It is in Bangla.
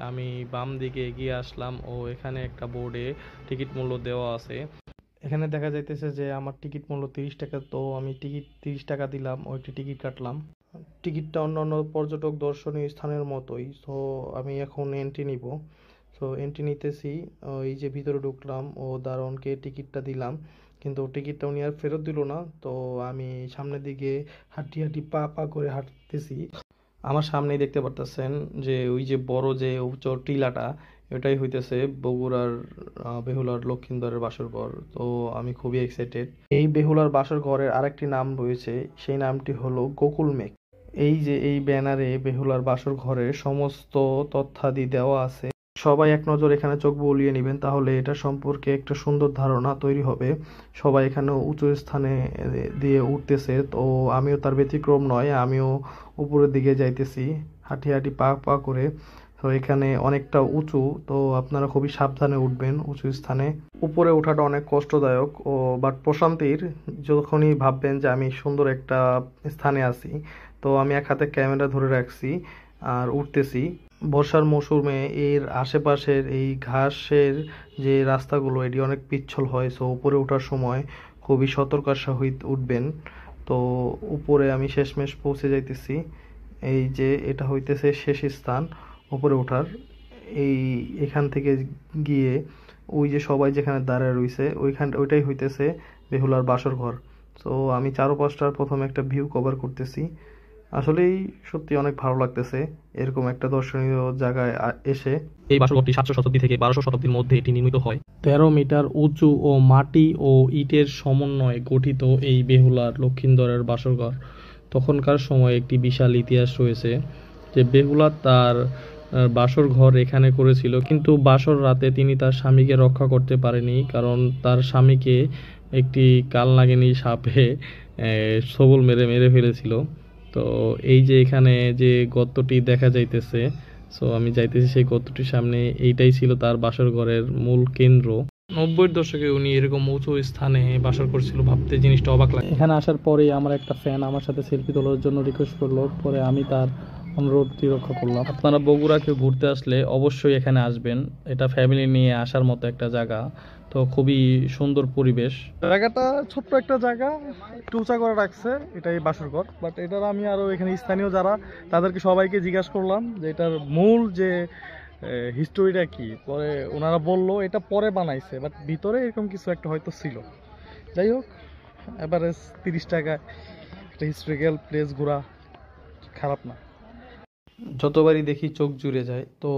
আমি বাম দিকে এগিয়ে আসলাম ও এখানে একটা বোর্ডে টিকিট মূল্য দেওয়া আছে। এখানে দেখা যাইতেছে যে আমার টিকিট মূল্য 30 টাকা, তো আমি টিকিট 30 টাকা দিলাম ও একটি টিকিট কাটলাম। টিকিটটা অন্যান্য পর্যটক দর্শনীয় স্থানের মতোই। সো আমি এখন এন্ট্রি নিব। সো এন্ট্রি নিতেছি। এই যে ভিতরে ঢুকলাম ও দারোয়ানকে টিকিটটা দিলাম, কিন্তু টিকিটটা উনি আর ফেরত দিল না। তো আমি সামনের দিকে হাঁটি হাঁটি পা পা করে হাঁটতেছি। আমার সামনেই দেখতে পারতেছেন যে ওই যে বড় যে উচ্চ টিলাটা, এটাই হইতেছে বগুড়ার বেহুলার লক্ষিন্দরের বাসরঘর। তো আমি খুবই এক্সাইটেড। এই বেহুলার বাসরঘরের আরেকটি নাম রয়েছে, সেই নামটি হলো গোকুল মেঘ। এই যে এই ব্যানারে বেহুলার বাসরঘরের সমস্ত তথ্যাদি দেওয়া আছে। সবাই এক নজর এখানে চোখ বুলিয়ে নেবেন, তাহলে এটা সম্পর্কে একটা সুন্দর ধারণা তৈরি হবে। সবাই এখানে উঁচু স্থানে দিয়ে উঠতেছে, তো আমিও তার ব্যতিক্রম নয়। আমিও উপরের দিকে যাইতেছি হাঁটি হাঁটি পা পা করে। তো এখানে অনেকটা উঁচু, তো আপনারা খুবই সাবধানে উঠবেন উঁচু স্থানে। উপরে ওঠাটা অনেক কষ্টদায়ক ও বাট প্রশান্তির। যখনই ভাববেন যে আমি সুন্দর একটা স্থানে আছি, তো আমি এক হাতে ক্যামেরা ধরে রাখছি আর উঠতেছি। বর্ষার মৌসুমে এর আশেপাশের এই ঘাসের যে রাস্তাগুলো, এটি অনেক পিচ্ছিল হয়। সো উপরে ওঠার সময় খুবই সতর্কতার সহিত উঠবেন। তো উপরে আমি শেষমেশ পৌঁছে যাইতেছি। এই যে এটা হইতেছে শেষ স্থান উপরে ওঠার। এখান থেকে গিয়ে ওই যে সবাই যেখানে দাঁড়ায় রইছে ওইটাই হইতেছে বেহুলার বাসর ঘর। তো আমি চারপাশটার প্রথমে একটা ভিউ কভার করতেছি। আসলেই সত্যি অনেক ভালো লাগতেছে এরকম একটা দর্শনীয় জায়গায় এসে। এই বাসরঘরটি 700 শতাব্দী থেকে 1200 শতাব্দীর মধ্যে এটি নির্মিত হয়। 13 মিটার উঁচু ও মাটি ও ইটের সমন্বয়ে গঠিত এই বেহুলার লক্ষিন্দরের বাসরঘর। তখনকার সময়ে একটি বিশাল ইতিহাস রয়েছে যে বেহুলা তার বাসর ঘর এখানে করেছিল, কিন্তু বাসর রাতে তিনি তার স্বামীকে রক্ষা করতে পারেনি, কারণ তার স্বামীকে একটি কালনাগিনী সাপে ছোবল মেরে মেরে ফেলেছিল। তো এই যে এখানে যে গর্তটি দেখা যাইতেছে, সো আমি যাইতেছি সেই গর্তটির সামনে। এইটাই ছিল তার বাসর ঘরের মূল কেন্দ্র। 90-এর দশকে উনি এরকম উঁচু স্থানে বাসর করছিল, ভাবতে জিনিসটা অবাক লাগে। এখানে আসার পরেই আমার একটা ফ্যান আমার সাথে সেলফি তোলার জন্য রিকোয়েস্ট করলো, পরে আমি তার অনুরোধটি রক্ষা করলাম। আপনারা বগুড়া কেউ ঘুরতে আসলে অবশ্যই এখানে আসবেন। এটা ফ্যামিলি নিয়ে আসার মতো একটা জায়গা। তো খুবই সুন্দর পরিবেশ। জায়গাটা ছোট্ট একটা জায়গা, একটু উঁচা করে রাখছে, এটাই বাসরঘর। বাট এটার আমি আরো এখানে স্থানীয় যারা, তাদেরকে সবাইকে জিজ্ঞাসা করলাম যে এটার মূল যে হিস্টোরিটা কি। পরে ওনারা বললো এটা পরে বানাইছে, বাট ভিতরে এরকম কিছু একটা হয়তো ছিল। যাই হোক, এভারেজ 30 টাকা একটা হিস্টোরিক্যাল প্লেস ঘোরা খারাপ না। যতবারই দেখি চোখ জুড়ে যায়। তো